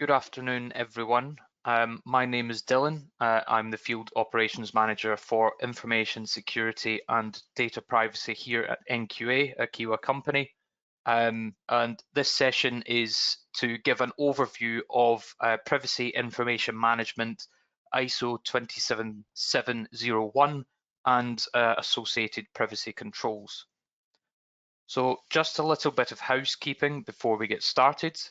Good afternoon, everyone. My name is Dylan. I'm the Field Operations Manager for Information Security and Data Privacy here at NQA, a Kiwa company. And this session is to give an overview of Privacy Information Management ISO 27701 and associated privacy controls. So just a little bit of housekeeping before we get started.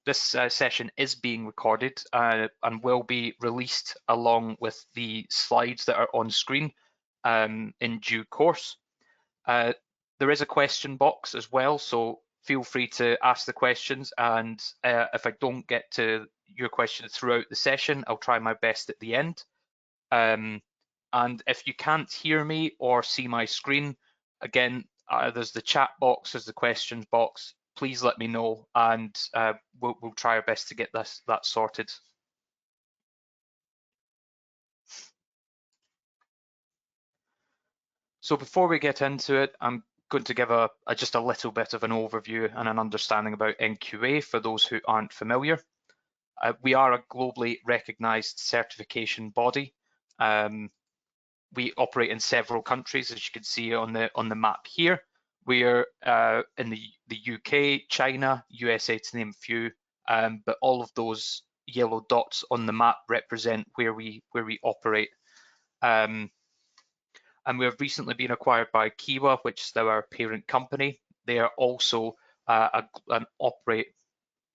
This session is being recorded and will be released along with the slides that are on screen in due course. There is a question box as well, so feel free to ask the questions, and if I don't get to your question throughout the session, I'll try my best at the end. And if you can't hear me or see my screen, again, there's the chat box, there's the questions box. Please let me know, and we'll try our best to get that sorted. So before we get into it, I'm going to give just a little bit of an overview and an understanding about NQA for those who aren't familiar. We are a globally recognized certification body. We operate in several countries, as you can see on the map here. We're in the UK, China, USA, to name a few, but all of those yellow dots on the map represent where we operate. And we have recently been acquired by Kiwa, which is our parent company. They are also operate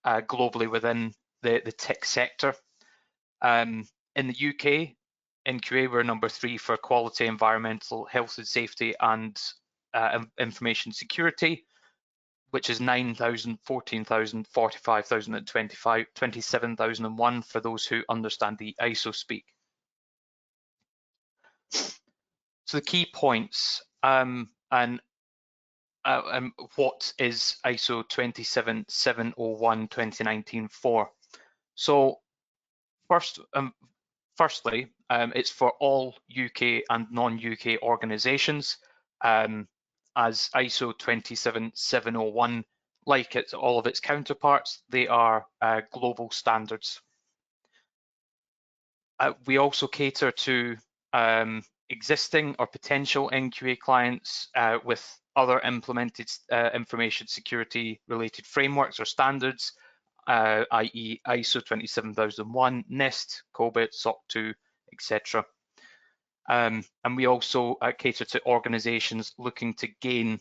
globally within the tech sector. In the UK, NQA, we're number 3 for quality, environmental, health and safety, and information security, which is 9,000, 14,000, 45,000, and 27,001 for those who understand the ISO speak. So the key points and what is ISO 27701 2019 for? So firstly, it's for all UK and non-UK organisations, as ISO 27701, like all of its counterparts, they are global standards. We also cater to existing or potential NQA clients with other implemented information security related frameworks or standards, i.e. ISO 27001, NIST, COBIT, SOC 2, etc. And we also cater to organizations looking to gain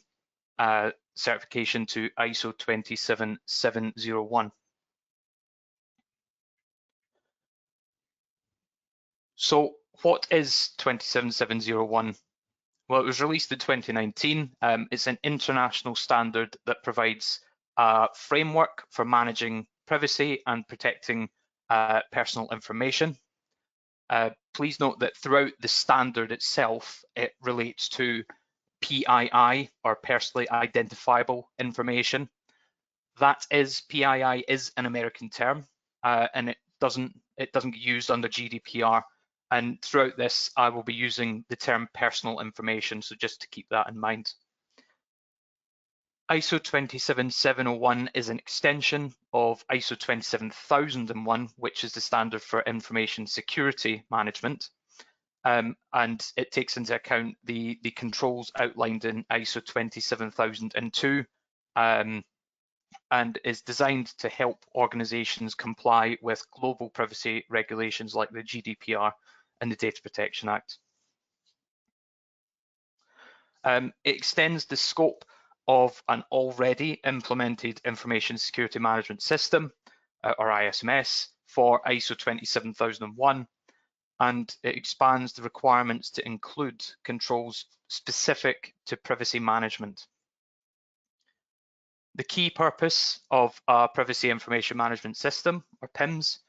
certification to ISO 27701. So what is 27701? Well, it was released in 2019. It's an international standard that provides a framework for managing privacy and protecting personal information. Please note that throughout the standard itself, it relates to PII, or personally identifiable information. PII is an American term, and it doesn't get used under GDPR. And throughout this, I will be using the term personal information, so just to keep that in mind. ISO 27701 is an extension of ISO 27001, which is the standard for information security management. And it takes into account the controls outlined in ISO 27002 and is designed to help organizations comply with global privacy regulations like the GDPR and the Data Protection Act. It extends the scope of an already implemented information security management system, or ISMS, for ISO 27001, and it expands the requirements to include controls specific to privacy management. The key purpose of a privacy information management system, or PIMS,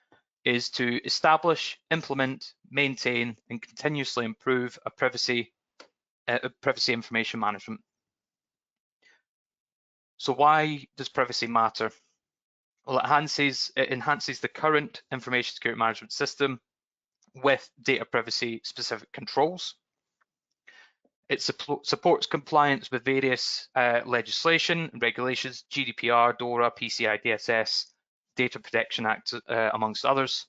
is to establish, implement, maintain, and continuously improve a privacy information management. So why does privacy matter? Well, it enhances the current information security management system with data privacy specific controls. It supports compliance with various legislation and regulations, GDPR, DORA, PCI DSS, Data Protection Act, amongst others,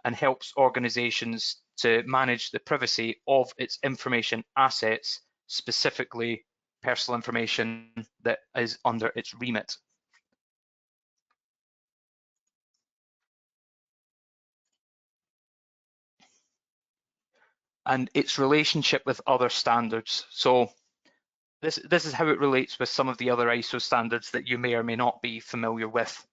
and helps organizations to manage the privacy of its information assets, specifically personal information that is under its remit. And its relationship with other standards. So this is how it relates with some of the other ISO standards that you may or may not be familiar with.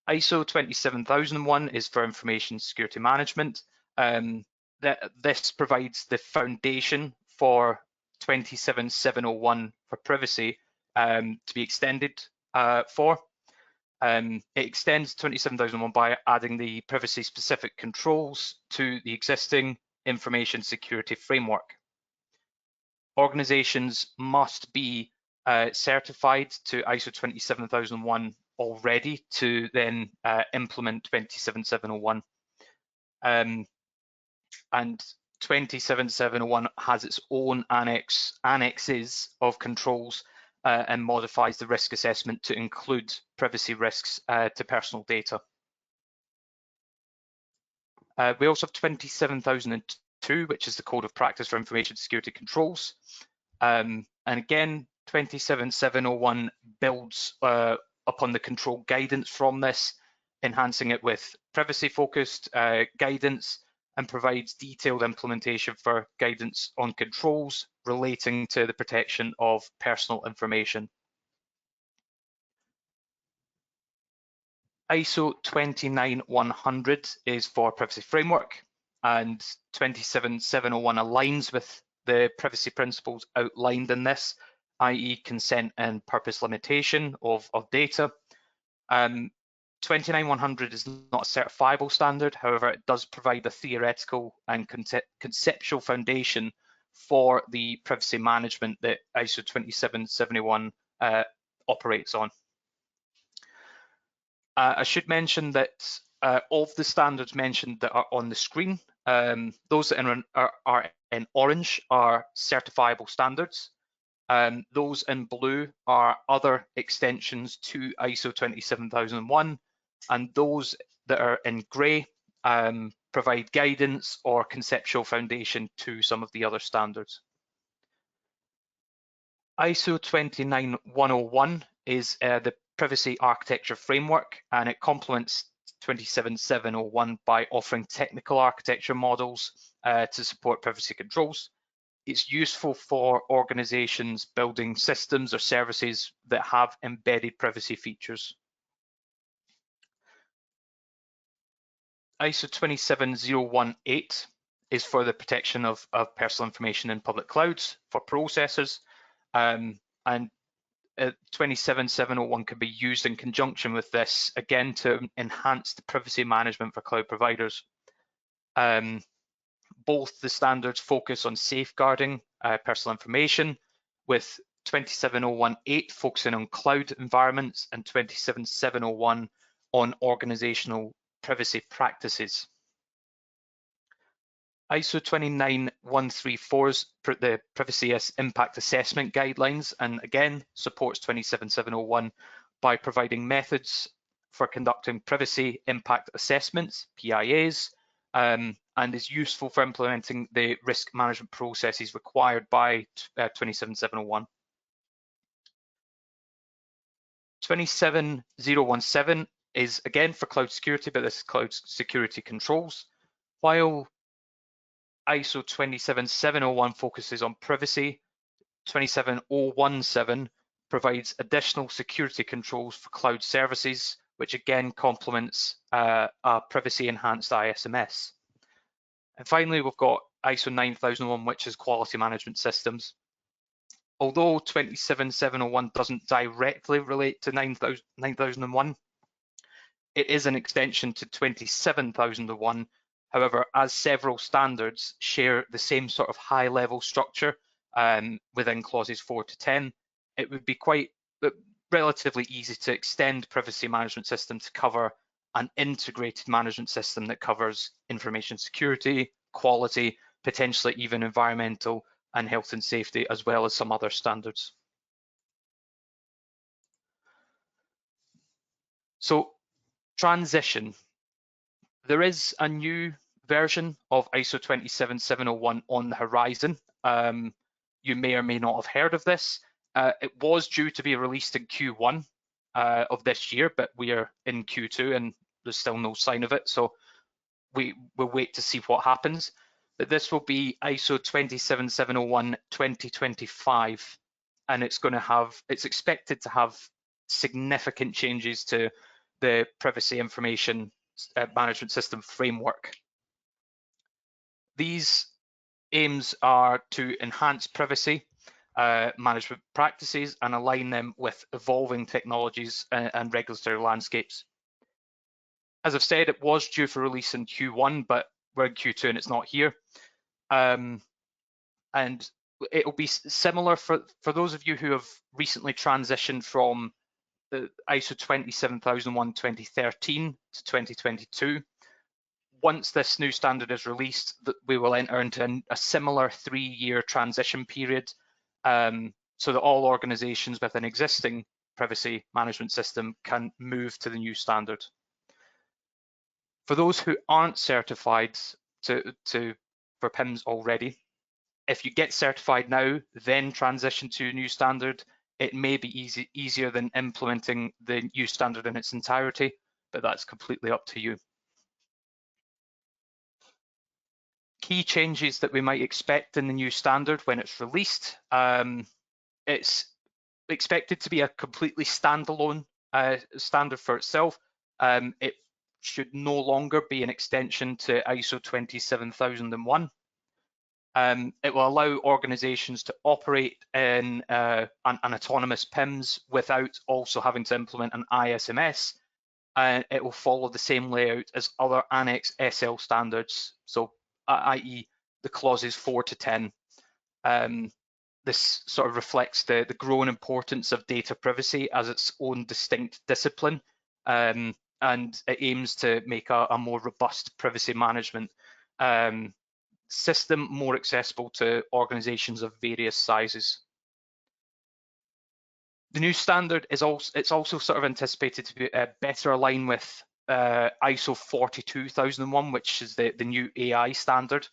ISO 27001 is for information security management. This provides the foundation for 27701 for privacy to be extended for. It extends 27001 by adding the privacy specific controls to the existing information security framework. Organizations must be certified to ISO 27001 already to then implement 27701. And 27701 has its own annexes of controls and modifies the risk assessment to include privacy risks to personal data. We also have 27002, which is the Code of Practice for Information Security Controls. And again, 27701 builds upon the control guidance from this, enhancing it with privacy-focused guidance, and provides detailed implementation for guidance on controls relating to the protection of personal information. ISO 29100 is for privacy framework, and 27701 aligns with the privacy principles outlined in this, i.e. consent and purpose limitation of data. 29100 is not a certifiable standard, however, it does provide a theoretical and conceptual foundation for the privacy management that ISO 27701 operates on. I should mention that of the standards mentioned that are on the screen, those that are in orange are certifiable standards. Those in blue are other extensions to ISO 27001, and those that are in grey provide guidance or conceptual foundation to some of the other standards. ISO 29101 is the privacy architecture framework, and it complements 27701 by offering technical architecture models to support privacy controls. It's useful for organizations building systems or services that have embedded privacy features. ISO 27018 is for the protection of personal information in public clouds for processors, and 27701 can be used in conjunction with this, again, to enhance the privacy management for cloud providers. Both the standards focus on safeguarding personal information, with 27018 focusing on cloud environments and 27701 on organizational privacy practices. ISO 29134's the Privacy Impact Assessment Guidelines, and again supports 27701 by providing methods for conducting privacy impact assessments, PIAs, and is useful for implementing the risk management processes required by 27701. 27017 is again for cloud security, but this is cloud security controls. While ISO 27701 focuses on privacy, 27017 provides additional security controls for cloud services, which again complements a privacy enhanced ISMS. And finally, we've got ISO 9001, which is quality management systems. Although 27701 doesn't directly relate to 9001, it is an extension to 27001. However, as several standards share the same sort of high-level structure within clauses 4 to 10, it would be quite relatively easy to extend privacy management system to cover an integrated management system that covers information security, quality, potentially even environmental and health and safety, as well as some other standards. So Transition. There is a new version of ISO 27701 on the horizon. You may or may not have heard of this. It was due to be released in Q1 of this year, but we are in Q2 and there's still no sign of it. So we'll wait to see what happens. But this will be ISO 27701 2025, and it's expected to have significant changes to the privacy information management system framework. These aims are to enhance privacy management practices and align them with evolving technologies and regulatory landscapes. As I've said, it was due for release in Q1, but we're in Q2 and it's not here. And it'll be similar for those of you who have recently transitioned from the ISO 27001 2013 to 2022. Once this new standard is released, we will enter into a similar 3-year transition period so that all organizations with an existing privacy management system can move to the new standard. For those who aren't certified for PIMS already, if you get certified now, then transition to a new standard, it may be easier than implementing the new standard in its entirety, but that's completely up to you. Key changes that we might expect in the new standard when it's released. It's expected to be a completely standalone standard for itself. It should no longer be an extension to ISO 27001. It will allow organizations to operate in an autonomous PIMS without also having to implement an ISMS. It will follow the same layout as other Annex SL standards, so i.e. the clauses 4 to 10. This sort of reflects the growing importance of data privacy as its own distinct discipline, and it aims to make a more robust privacy management system more accessible to organizations of various sizes. The new standard is also sort of anticipated to be better aligned with ISO 42001, which is the new AI standard.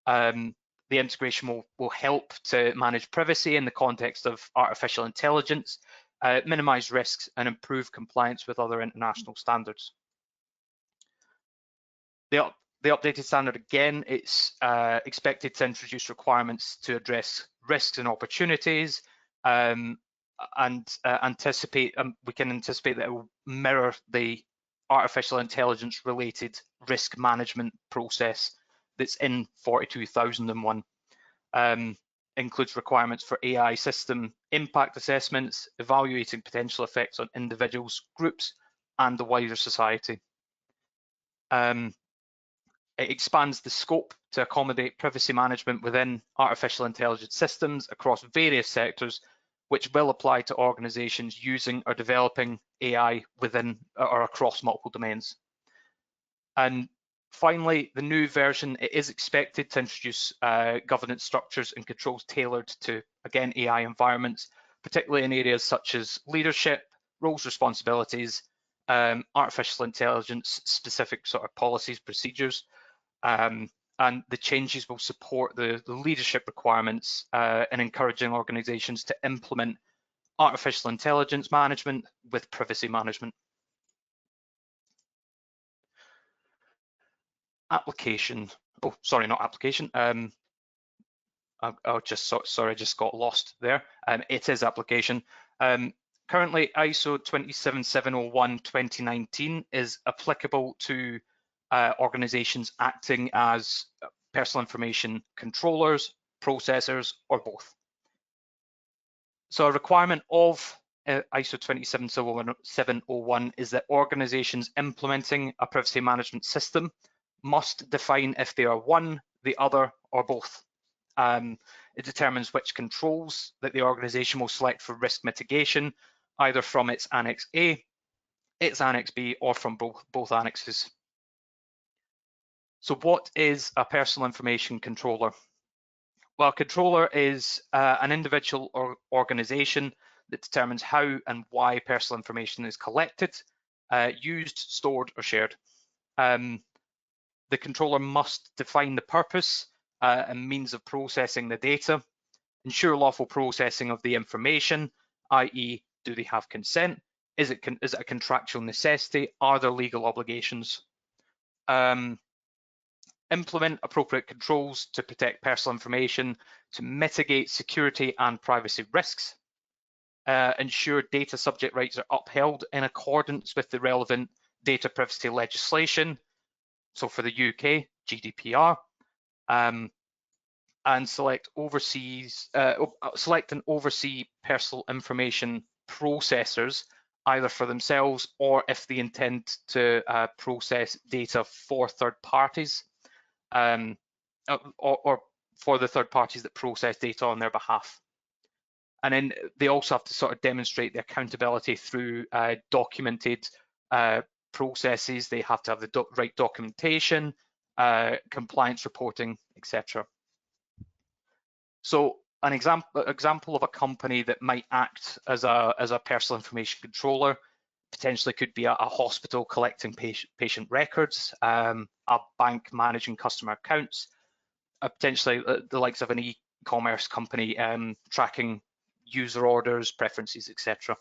The integration will help to manage privacy in the context of artificial intelligence, minimize risks, and improve compliance with other international standards. The updated standard, again, it's expected to introduce requirements to address risks and opportunities, and we can anticipate that it will mirror the artificial intelligence related risk management process that's in 42001. Includes requirements for AI system impact assessments, evaluating potential effects on individuals, groups, and the wider society. It expands the scope to accommodate privacy management within artificial intelligence systems across various sectors, which will apply to organizations using or developing AI within or across multiple domains. And finally, the new version is expected to introduce governance structures and controls tailored to, again, AI environments, particularly in areas such as leadership, roles, responsibilities, artificial intelligence, specific sort of policies, procedures, and the changes will support the leadership requirements in encouraging organizations to implement artificial intelligence management with privacy management. Application. Oh, sorry, not application. I just got lost there. It is application. Currently, ISO 27701 2019 is applicable to organizations acting as personal information controllers, processors, or both. So a requirement of ISO 27701 is that organizations implementing a privacy management system must define if they are one, the other, or both. It determines which controls that the organization will select for risk mitigation, either from its Annex A, its Annex B, or from both annexes. So what is a personal information controller? Well, a controller is an individual or organization that determines how and why personal information is collected, used, stored, or shared. The controller must define the purpose and means of processing the data, ensure lawful processing of the information, i.e., do they have consent? Is it a contractual necessity? Are there legal obligations? Implement appropriate controls to protect personal information, to mitigate security and privacy risks. Ensure data subject rights are upheld in accordance with the relevant data privacy legislation. So for the UK, GDPR. And select and oversee personal information processors, either for themselves or if they intend to process data for third parties, or for the third parties that process data on their behalf. And then they also have to sort of demonstrate the accountability through documented processes. They have to have the right documentation, compliance reporting, etc. So an example of a company that might act as a personal information controller potentially could be a hospital collecting patient records, a bank managing customer accounts, potentially the likes of an e-commerce company tracking user orders, preferences, etc.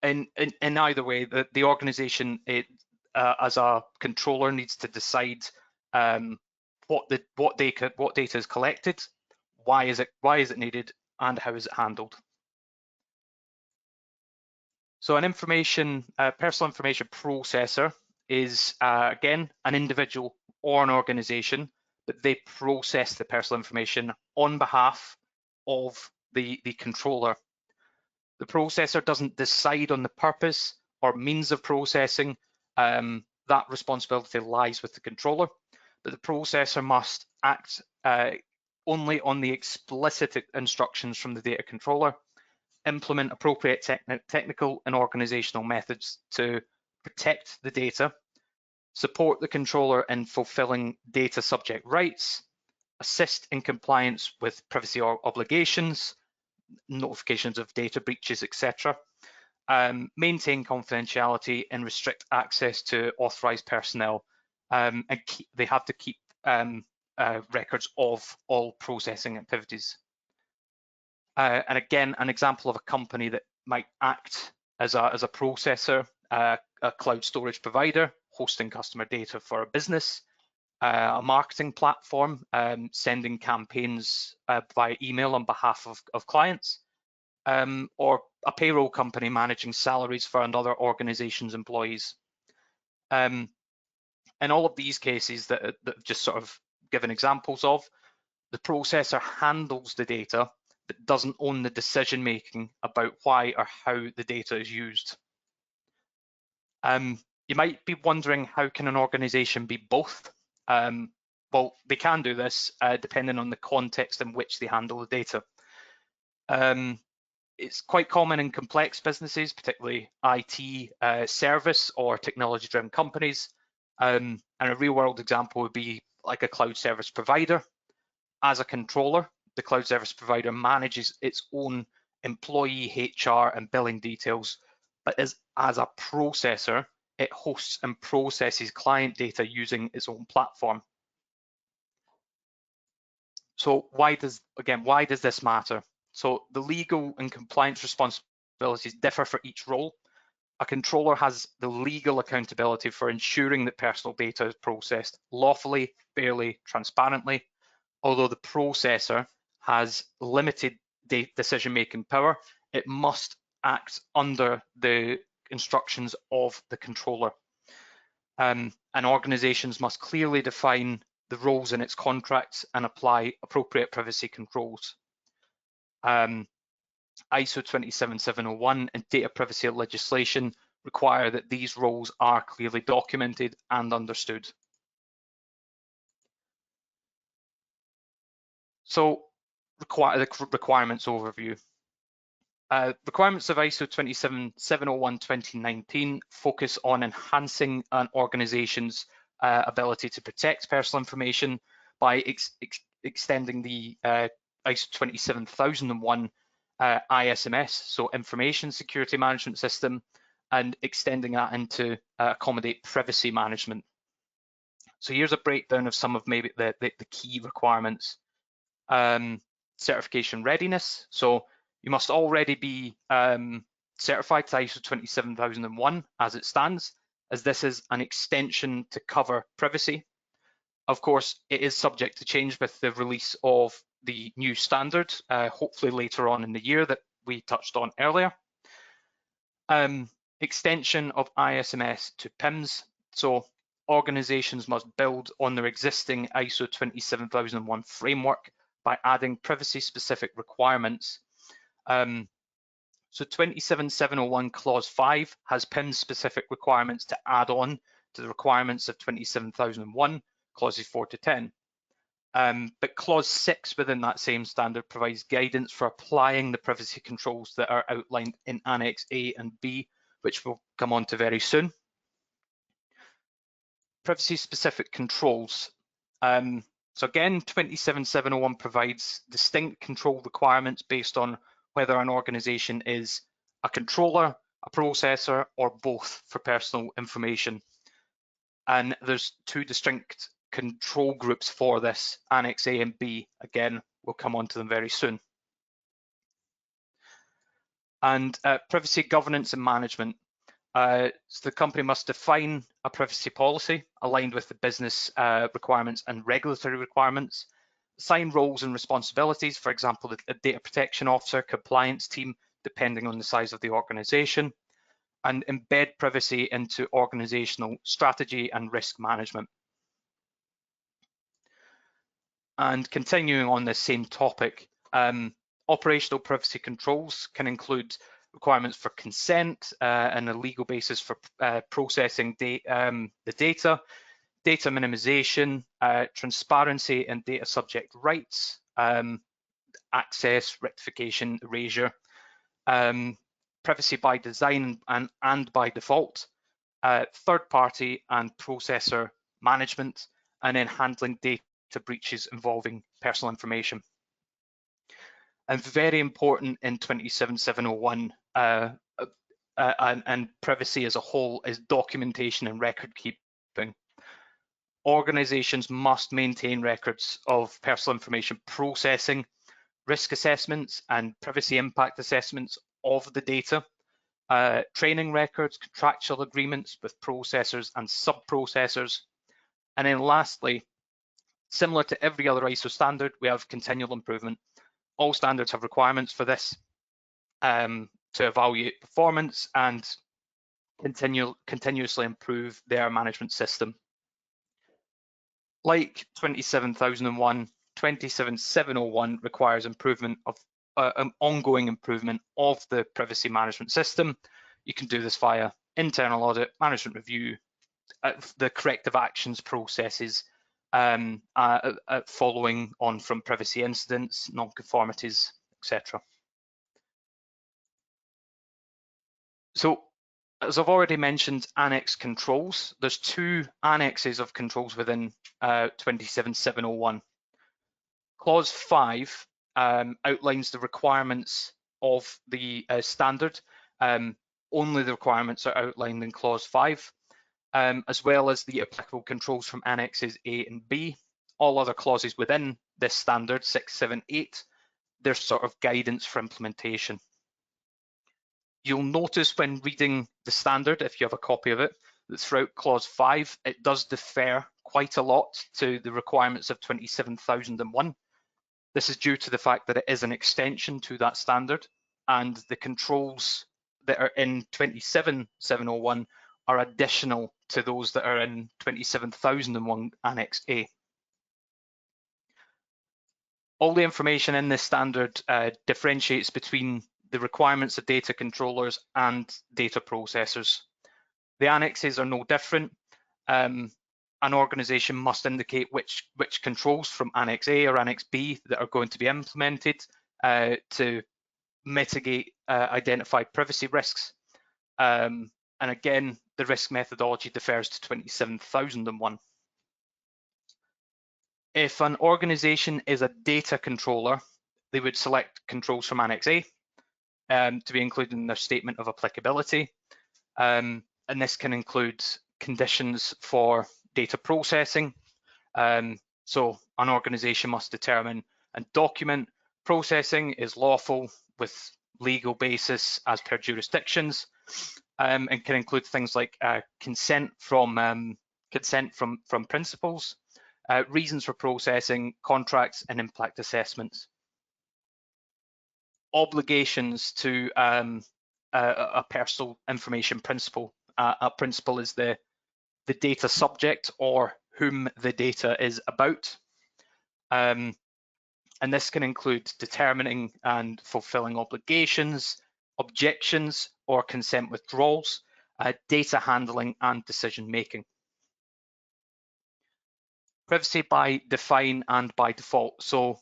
In either way, the organization as a controller needs to decide what data is collected, why is it needed, and how is it handled. So an personal information processor is again an individual or an organization, but they process the personal information on behalf of the controller. The processor doesn't decide on the purpose or means of processing. That responsibility lies with the controller, but the processor must act only on the explicit instructions from the data controller, implement appropriate technical and organizational methods to protect the data, support the controller in fulfilling data subject rights, assist in compliance with privacy obligations, notifications of data breaches, etc. Maintain confidentiality and restrict access to authorized personnel, and they have to keep records of all processing activities. And again, an example of a company that might act as a processor, a cloud storage provider hosting customer data for a business, a marketing platform sending campaigns via email on behalf of clients, or a payroll company managing salaries for another organization's employees. In all of these cases that I've just sort of given examples of, the processor handles the data but doesn't own the decision making about why or how the data is used. You might be wondering, how can an organization be both? Well, they can do this depending on the context in which they handle the data. It's quite common in complex businesses, particularly IT service or technology-driven companies. And a real-world example would be like a cloud service provider. As a controller, the cloud service provider manages its own employee HR and billing details, but as a processor, it hosts and processes client data using its own platform. So why does this matter? So the legal and compliance responsibilities differ for each role. A controller has the legal accountability for ensuring that personal data is processed lawfully, fairly, transparently, although the processor has limited decision-making power. It must act under the instructions of the controller. And organizations must clearly define the roles in its contracts and apply appropriate privacy controls. ISO 27701 and data privacy legislation require that these roles are clearly documented and understood. So, the requirements overview. Requirements of ISO 27701-2019 focus on enhancing an organization's ability to protect personal information by extending the ISO 27001 ISMS, so Information Security Management System, and extending that into accommodate privacy management. So here's a breakdown of some of maybe the key requirements. Certification readiness. So you must already be certified to ISO 27001 as it stands, as this is an extension to cover privacy. Of course, it is subject to change with the release of the new standard, hopefully later on in the year that we touched on earlier. Extension of ISMS to PIMS. So organizations must build on their existing ISO 27001 framework by adding privacy-specific requirements. So 27701 Clause 5 has PIMS-specific requirements to add on to the requirements of 27001, Clauses 4 to 10. But Clause 6 within that same standard provides guidance for applying the privacy controls that are outlined in Annex A and B, which we'll come on to very soon. Privacy-specific controls. So again, 27701 provides distinct control requirements based on whether an organization is a controller, a processor, or both for personal information. And there's two distinct control groups for this, Annex A and B. Again, we'll come on to them very soon. And privacy governance and management. So the company must define a privacy policy aligned with the business requirements and regulatory requirements, assign roles and responsibilities, for example, a data protection officer, compliance team, depending on the size of the organization, and embed privacy into organizational strategy and risk management. And continuing on this same topic, operational privacy controls can include requirements for consent and a legal basis for processing the data, data minimization, transparency and data subject rights, access, rectification, erasure, privacy by design and by default, third party and processor management, and then handling data breaches involving personal information. And very important in 27701 and privacy as a whole is documentation and record keeping. Organizations must maintain records of personal information processing, risk assessments and privacy impact assessments of the data, training records, contractual agreements with processors and sub-processors. And then lastly, similar to every other ISO standard, we have continual improvement. All standards have requirements for this to evaluate performance and continuously improve their management system. Like 27001, 27701 requires improvement of ongoing improvement of the privacy management system. You can do this via internal audit, management review, the corrective actions processes, following on from privacy incidents, non-conformities, etc. So, as I've already mentioned, annex controls. There's two annexes of controls within 27701. Clause 5 outlines the requirements of the standard. Only the requirements are outlined in Clause 5. As well as the applicable controls from annexes A and B. All other clauses within this standard, 6, 7, 8, there's sort of guidance for implementation. You'll notice when reading the standard, if you have a copy of it, that throughout Clause 5, it does differ quite a lot to the requirements of 27001. This is due to the fact that it is an extension to that standard, and the controls that are in 27701 are additional to those that are in 27001 Annex A. All the information in this standard differentiates between the requirements of data controllers and data processors. The annexes are no different. An organization must indicate which controls from Annex A or Annex B that are going to be implemented to mitigate identified privacy risks. And again, the risk methodology differs to 27001. If an organization is a data controller, they would select controls from Annex A. to be included in their statement of applicability. And this can include conditions for data processing. So an organisation must determine and document processing is lawful with legal basis as per jurisdictions, and can include things like consent from principals, reasons for processing, contracts, and impact assessments. Obligations to a personal information principal. A principal is the data subject or whom the data is about. And this can include determining and fulfilling obligations, objections, or consent withdrawals, data handling, and decision making. Privacy by design and by default. So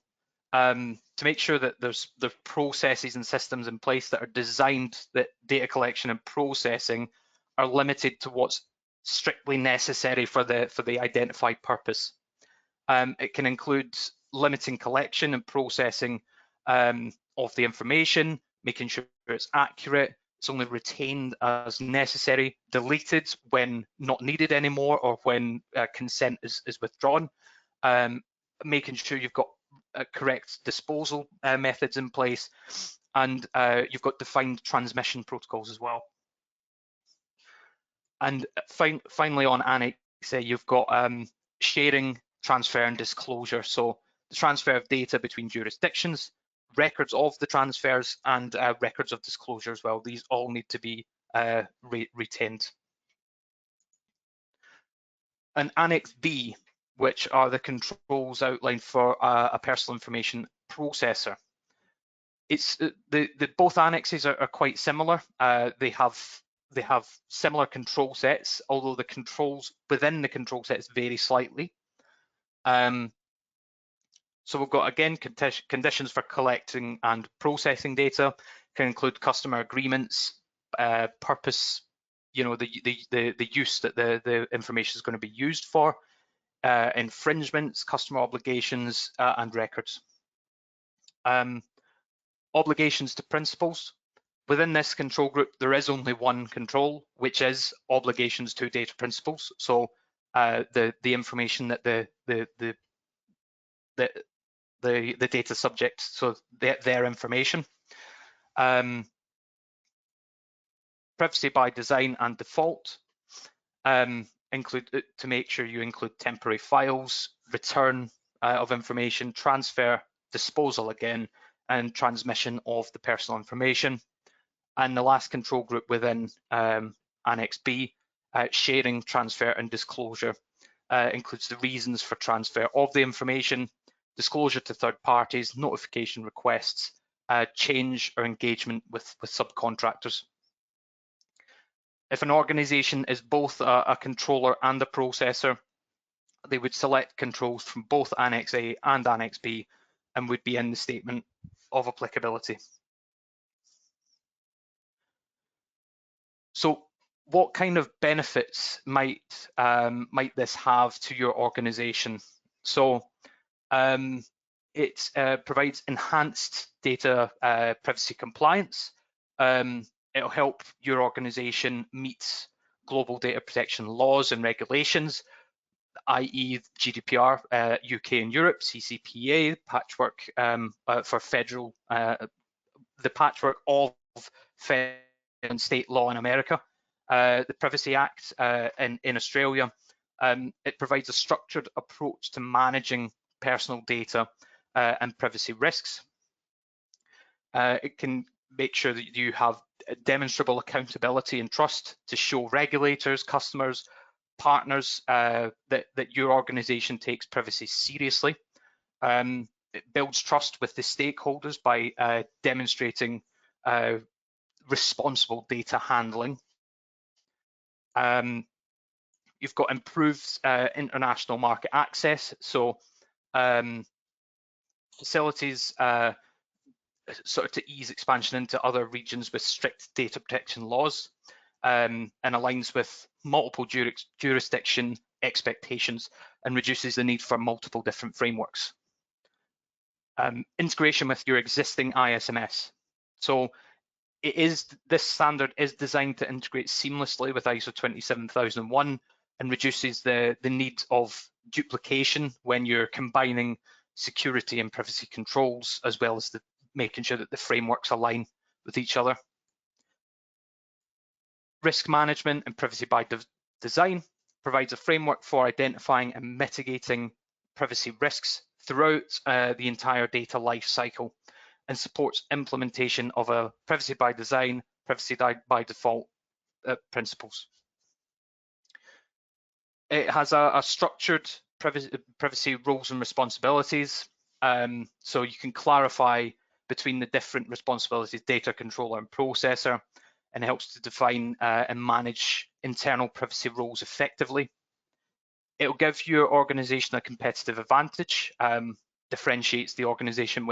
to make sure that there's processes and systems in place that are designed that data collection and processing are limited to what's strictly necessary for the identified purpose. It can include limiting collection and processing of the information, making sure it's accurate, it's only retained as necessary, deleted when not needed anymore or when consent is withdrawn, making sure you've got correct disposal methods in place, and you've got defined transmission protocols as well. And finally on Annex A, you've got sharing, transfer, and disclosure. So the transfer of data between jurisdictions, records of the transfers, and records of disclosure as well. These all need to be retained. And Annex B, which are the controls outlined for a personal information processor. It's both annexes are quite similar. They have similar control sets, although the controls within the control sets vary slightly. So we've got, again, conditions for collecting and processing data, can include customer agreements, purpose, the use that the information is going to be used for, infringements, customer obligations, and records. Obligations to principals. Within this control group, there is only one control, which is obligations to data principals. So the information that the data subject, so their information. Privacy by design and default. Include to make sure you include temporary files, return of information, transfer, disposal again, and transmission of the personal information. And the last control group within Annex B, sharing, transfer, and disclosure, includes the reasons for transfer of the information, disclosure to third parties, notification requests, change or engagement with subcontractors. If an organization is both a controller and a processor, they would select controls from both Annex A and Annex B and would be in the statement of applicability. So what kind of benefits might this have to your organization? So it provides enhanced data privacy compliance. It'll help your organization meet global data protection laws and regulations, i.e. GDPR, UK and Europe, CCPA, patchwork for federal, the patchwork of federal and state law in America, the Privacy Act in Australia. It provides a structured approach to managing personal data and privacy risks. It can make sure that you have demonstrable accountability and trust to show regulators, customers, partners that your organization takes privacy seriously. It builds trust with the stakeholders by demonstrating responsible data handling. You've got improved international market access, so facilities sort of to ease expansion into other regions with strict data protection laws, and aligns with multiple jurisdiction expectations and reduces the need for multiple different frameworks. Integration with your existing ISMS. So This standard is designed to integrate seamlessly with ISO 27001 and reduces the need of duplication when you're combining security and privacy controls, as well as making sure that the frameworks align with each other. Risk management and privacy by design provides a framework for identifying and mitigating privacy risks throughout the entire data life cycle, and supports implementation of a privacy by design, privacy by default principles. It has a structured privacy roles and responsibilities, so you can clarify between the different responsibilities, data controller and processor, and helps to define and manage internal privacy roles effectively. It will give your organization a competitive advantage, differentiates the organization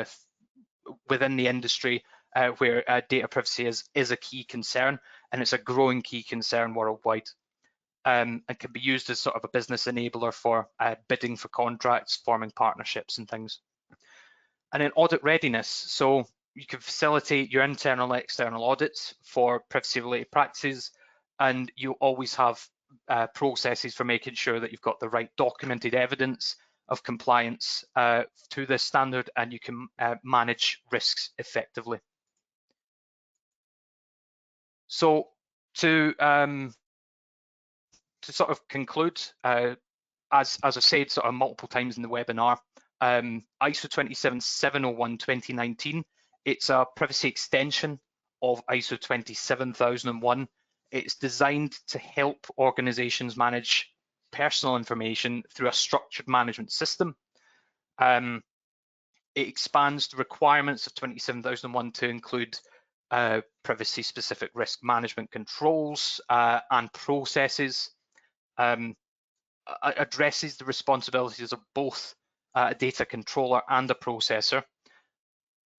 within the industry where data privacy is a key concern, and it's a growing key concern worldwide. And can be used as sort of a business enabler for bidding for contracts, forming partnerships and things. And then audit readiness. So you can facilitate your internal and external audits for privacy related practices, and you always have processes for making sure that you've got the right documented evidence of compliance to this standard, and you can manage risks effectively. So to sort of conclude, as I said sort of multiple times in the webinar, ISO 27701 2019, it's a privacy extension of ISO 27001. It's designed to help organizations manage personal information through a structured management system. It expands the requirements of 27001 to include privacy-specific risk management controls and processes. Addresses the responsibilities of both a data controller and a processor.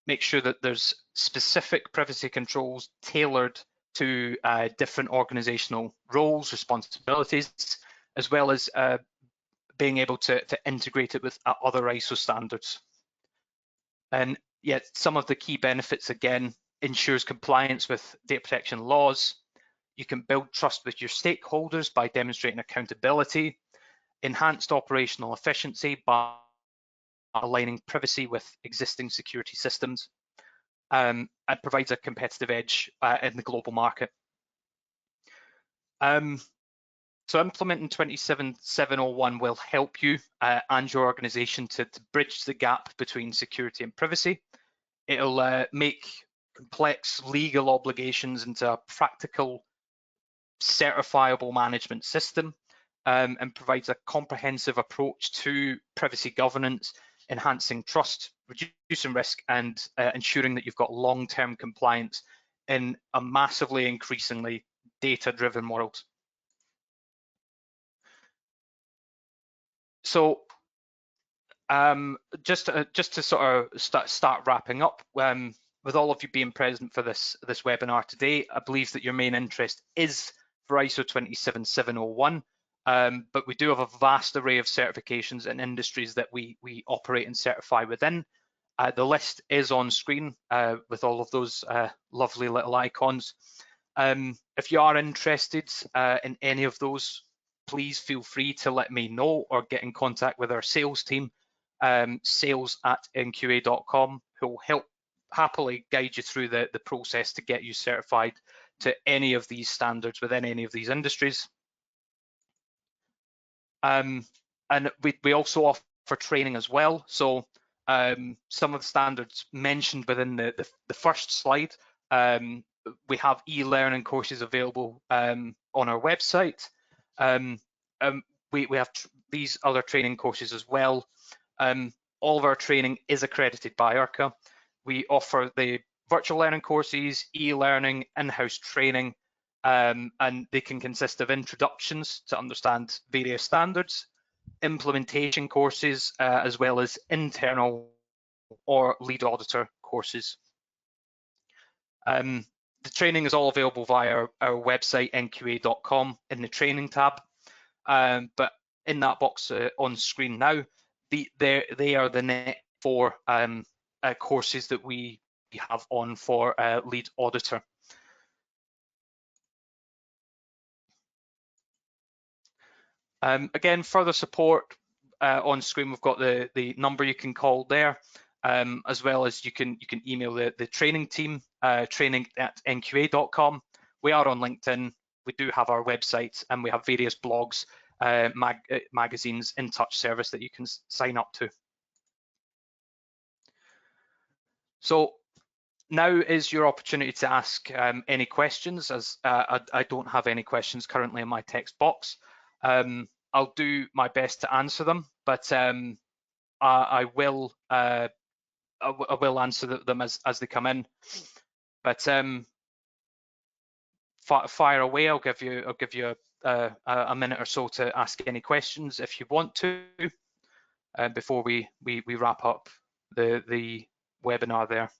Make sure that there's specific privacy controls tailored to different organizational roles, responsibilities, as well as being able to integrate it with other ISO standards. And yet some of the key benefits, again, ensures compliance with data protection laws. You can build trust with your stakeholders by demonstrating accountability, enhanced operational efficiency by aligning privacy with existing security systems, and provides a competitive edge in the global market. So implementing 27701 will help you and your organization to bridge the gap between security and privacy. It'll make complex legal obligations into a practical, certifiable management system, and provides a comprehensive approach to privacy governance, enhancing trust, reducing risk, and ensuring that you've got long-term compliance in a massively increasingly data-driven world. So just to sort of start wrapping up, with all of you being present for this webinar today, I believe that your main interest is for ISO 27701, but we do have a vast array of certifications and industries that we operate and certify within. The list is on screen with all of those lovely little icons. If you are interested in any of those, please feel free to let me know or get in contact with our sales team, sales@nqa.com, who will help happily guide you through the process to get you certified to any of these standards within any of these industries. And we also offer training as well. So some of the standards mentioned within the first slide, we have e-learning courses available on our website. We have these other training courses as well. All of our training is accredited by IRCA. We offer the virtual learning courses, e-learning, in-house training, and they can consist of introductions to understand various standards, implementation courses, as well as internal or lead auditor courses. The training is all available via our website, nqa.com, in the training tab. But in that box on screen now, they are the next 4 courses that we have on for lead auditor. Again, further support on screen. We've got the number you can call there, as well as you can email the training team, training@nqa.com. We are on LinkedIn. We do have our website, and we have various blogs, magazines, in touch service that you can sign up to. So now is your opportunity to ask any questions, as I don't have any questions currently in my text box. I'll do my best to answer them, but I will answer them as they come in. But fire away. I'll give you a minute or so to ask any questions if you want to, before we wrap up the webinar there.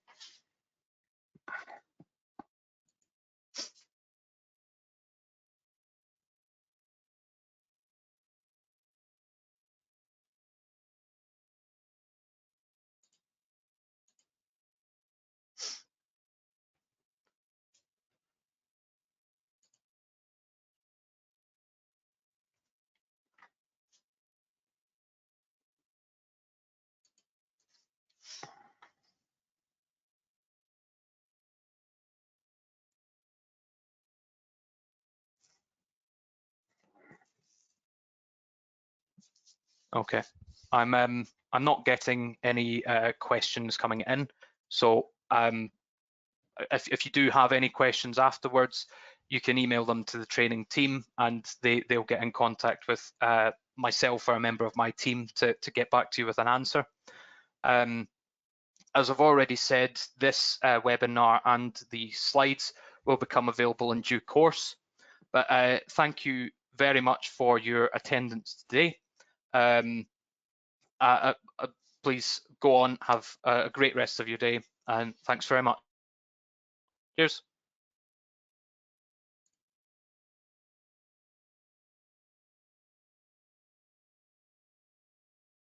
Okay, I'm not getting any questions coming in, so if you do have any questions afterwards, you can email them to the training team, and they'll get in contact with myself or a member of my team to get back to you with an answer. As I've already said, this webinar and the slides will become available in due course. But thank you very much for your attendance today. Please go on, have a great rest of your day, and thanks very much. Cheers.